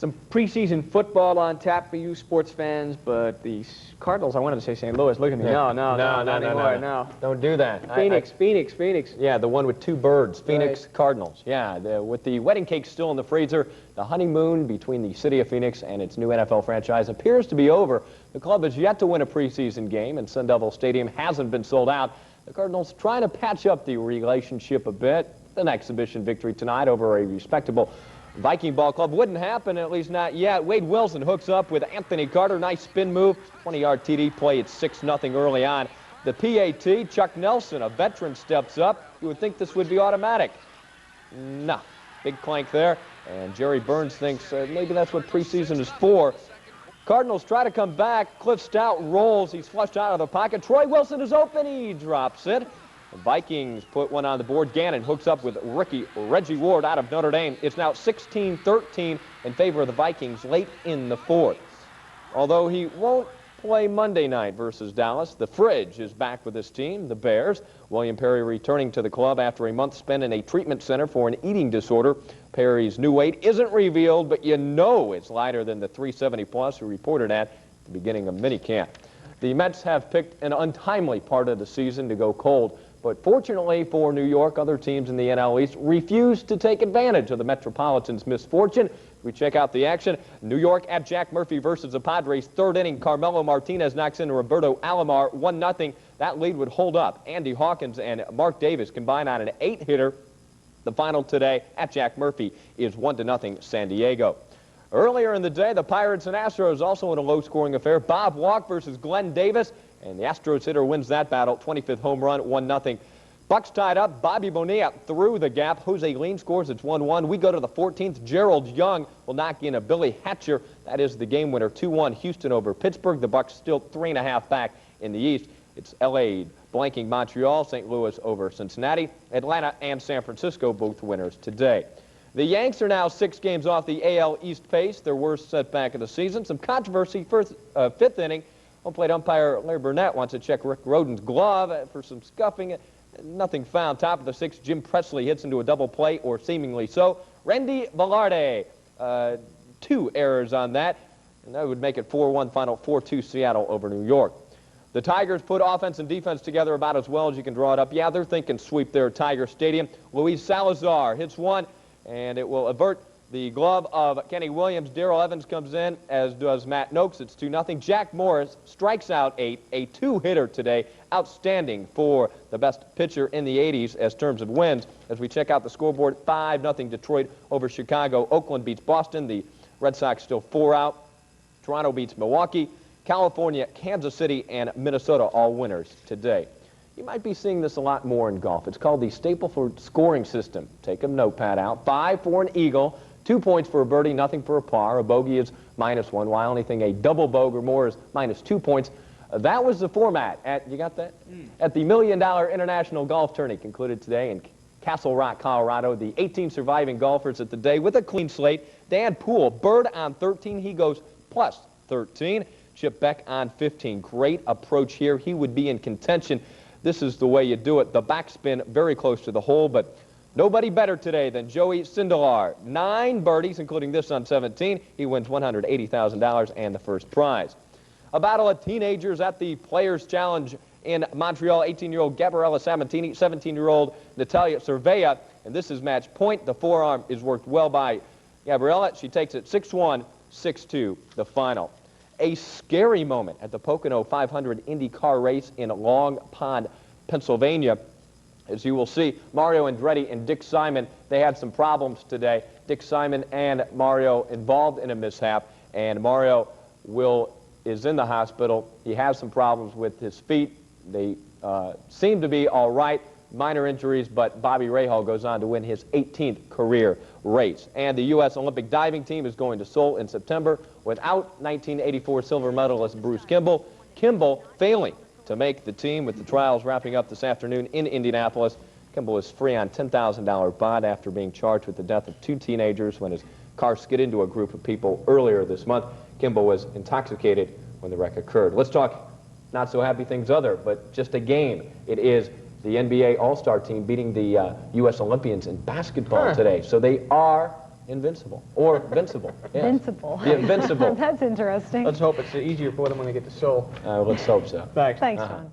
Some preseason football on tap for you sports fans, but the Cardinals, I wanted to say St. Louis, look at me. No, not anymore, no. Don't do that. Phoenix. Yeah, the one with two birds, Phoenix Cardinals. Yeah, with the wedding cake still in the freezer, the honeymoon between the city of Phoenix and its new NFL franchise appears to be over. The club has yet to win a preseason game, and Sun Devil Stadium hasn't been sold out. The Cardinals trying to patch up the relationship a bit. An exhibition victory tonight over a respectable Viking ball club wouldn't happen, at least not yet. Wade Wilson hooks up with Anthony Carter. Nice spin move. 20-yard TD play at 6-0 early on. The PAT, Chuck Nelson, a veteran, steps up. You would think this would be automatic. No. Big clank there. And Jerry Burns thinks maybe that's what preseason is for. Cardinals try to come back. Cliff Stout rolls. He's flushed out of the pocket. Troy Wilson is open. He drops it. The Vikings put one on the board. Gannon hooks up with Reggie Ward out of Notre Dame. It's now 16-13 in favor of the Vikings late in the fourth. Although he won't play Monday night versus Dallas, the Fridge is back with his team, the Bears. William Perry returning to the club after a month spent in a treatment center for an eating disorder. Perry's new weight isn't revealed, but you know it's lighter than the 370-plus he reported at the beginning of minicamp. The Mets have picked an untimely part of the season to go cold. But fortunately for New York, other teams in the NL East refused to take advantage of the Metropolitans' misfortune. We check out the action. New York at Jack Murphy versus the Padres. Third inning, Carmelo Martinez knocks in Roberto Alomar, 1-0. That lead would hold up. Andy Hawkins and Mark Davis combine on an 8-hitter. The final today at Jack Murphy is 1-0 San Diego. Earlier in the day, the Pirates and Astros also in a low-scoring affair. Bob Walk versus Glenn Davis. And the Astros hitter wins that battle, 25th home run, 1-0. Bucks tied up. Bobby Bonilla through the gap. Jose Lean scores. It's 1-1. We go to the 14th. Gerald Young will knock in a Billy Hatcher. That is the game winner, 2-1 Houston over Pittsburgh. The Bucks still 3.5 back in the East. It's L.A. blanking Montreal, St. Louis over Cincinnati. Atlanta and San Francisco both winners today. The Yanks are now 6 games off the AL East pace, their worst setback of the season. Some controversy first, fifth inning. Home plate umpire Larry Burnett wants to check Rick Rhoden's glove for some scuffing. Nothing found. Top of the 6th, Jim Presley hits into a double play, or seemingly so. Randy Velarde, 2 errors on that, and that would make it 4-1 final, 4-2 Seattle over New York. The Tigers put offense and defense together about as well as you can draw it up. Yeah, they're thinking sweep there at Tiger Stadium. Luis Salazar hits one, and it will avert the glove of Kenny Williams. Darrell Evans comes in, as does Matt Noakes. It's 2-0. Jack Morris strikes out 8, a 2-hitter today. Outstanding for the best pitcher in the 80s as terms of wins. As we check out the scoreboard, 5-0 Detroit over Chicago. Oakland beats Boston. The Red Sox still 4 out. Toronto beats Milwaukee. California, Kansas City, and Minnesota all winners today. You might be seeing this a lot more in golf. It's called the Stapleford scoring system. Take a notepad out. 5 for an eagle. 2 points for a birdie, nothing for a par. A bogey is -1, while anything a double bogey or more is -2 points. That was the format at, you got that? At the $1 Million International Golf Tourney concluded today in Castle Rock, Colorado. The 18 surviving golfers at the day with a clean slate. Dan Poole, bird on 13. He goes plus 13. Chip Beck on 15. Great approach here. He would be in contention. This is the way you do it. The backspin very close to the hole, but nobody better today than Joey Sindelar. 9 birdies, including this on 17. He wins $180,000 and the first prize. A battle of teenagers at the Players' Challenge in Montreal. 18-year-old Gabriella Sabatini, 17-year-old Natalia Cervea. And this is match point. The forearm is worked well by Gabriella. She takes it 6-1, 6-2, the final. A scary moment at the Pocono 500 IndyCar race in Long Pond, Pennsylvania. As you will see, Mario Andretti and Dick Simon, they had some problems today. Dick Simon and Mario involved in a mishap, and Mario is in the hospital. He has some problems with his feet. They seem to be all right, minor injuries, but Bobby Rahal goes on to win his 18th career race. And the U.S. Olympic diving team is going to Seoul in September without 1984 silver medalist Bruce Kimball. Kimball failing to make the team with the trials wrapping up this afternoon in Indianapolis. Kimball is free on $10,000 bond after being charged with the death of 2 teenagers when his car skid into a group of people earlier this month. Kimball was intoxicated when the wreck occurred. Let's talk not so happy things other, but just a game. It is the NBA All-Star team beating the U.S. Olympians in basketball today. So they are invincible. Or vincible. Yes. Invincible. Yeah, invincible. That's interesting. Let's hope it's easier for them when they get to Seoul. Let's hope so. Thanks. Thanks, John.